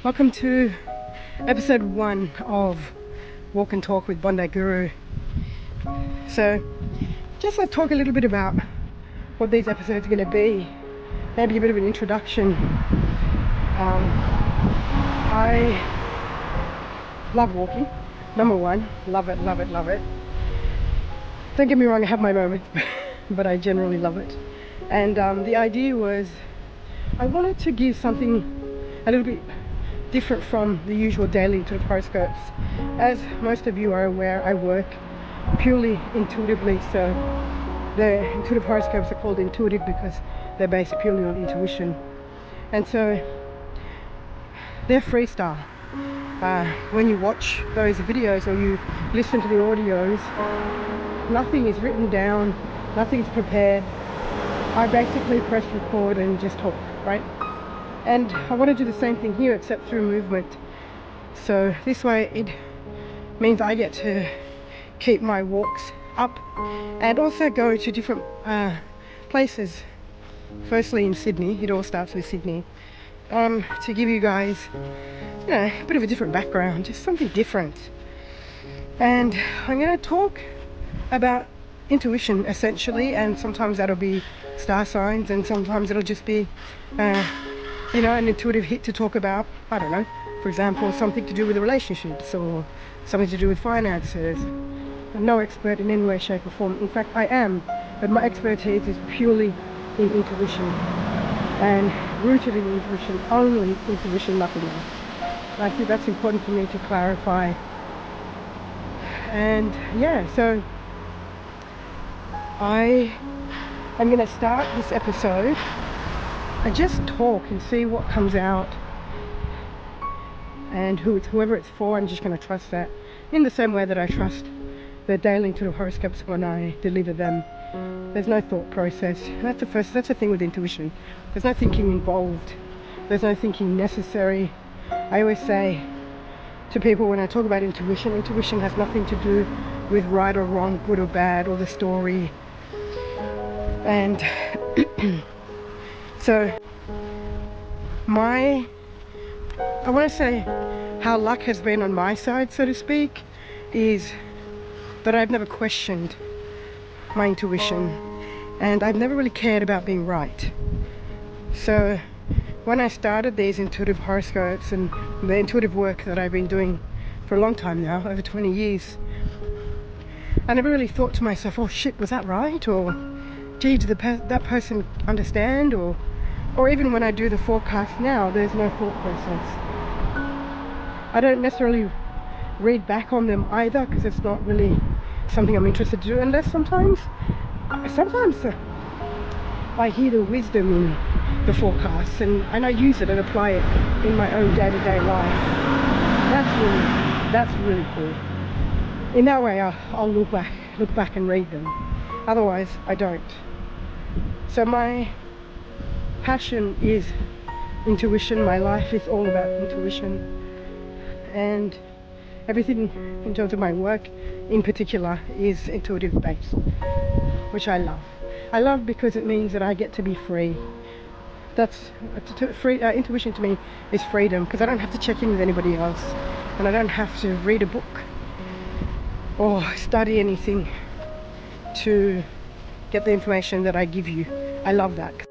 Welcome to episode 1 of Walk and Talk with Bondi Guru. So, just to talk a little bit about what these episodes are going to be, maybe a bit of an introduction. I love walking. Number one, love it, love it, love it. Don't get me wrong, I have my moments, but I generally love it. And the idea was I wanted to give something a little bit different from the usual Daily Intuitive Horoscopes. As most of you are aware, I work purely intuitively, so the intuitive horoscopes are called intuitive because they're based purely on intuition. And so they're freestyle. When you watch those videos or you listen to the audios, nothing is written down, nothing's prepared. I basically press record and just talk, right? And I want to do the same thing here, except through movement. So this way it means I get to keep my walks up and also go to different places. Firstly in Sydney, it all starts with Sydney, to give you guys, a bit of a different background, just something different. And I'm going to talk about intuition essentially, and sometimes that'll be star signs, and sometimes it'll just be an intuitive hit to talk about, I don't know, for example, something to do with relationships or something to do with finances. I'm no expert in any way, shape or form. In fact, I am, but my expertise is purely in intuition and rooted in intuition, only intuition, nothing else. And I think that's important for me to clarify. And yeah, so I am going to start this episode and just talk and see what comes out, and whoever it's for, I'm just going to trust that in the same way that I trust the Daily Intuitive Horoscopes when I deliver them. There's no thought process. That's the thing with intuition. There's no thinking involved. There's no thinking necessary. I always say to people when I talk about intuition has nothing to do with right or wrong, good or bad, or the story. And so I want to say how luck has been on my side, so to speak, is that I've never questioned my intuition, and I've never really cared about being right. So when I started these intuitive horoscopes and the intuitive work that I've been doing for a long time now, over 20 years, I never really thought to myself, oh shit, was that right? Or gee, did that person understand? Or even when I do the forecast now, there's no thought process. I don't necessarily read back on them either, because it's not really something I'm interested to do, unless sometimes I hear the wisdom in the forecasts and I use it and apply it in my own day-to-day life. That's really cool. In that way I'll look back and read them. Otherwise I don't. So my passion is intuition. My life is all about intuition, and everything in terms of my work in particular is intuitive based, which I love. I love because it means that I get to be free. Intuition to me is freedom, because I don't have to check in with anybody else, and I don't have to read a book or study anything to get the information that I give you. I love that.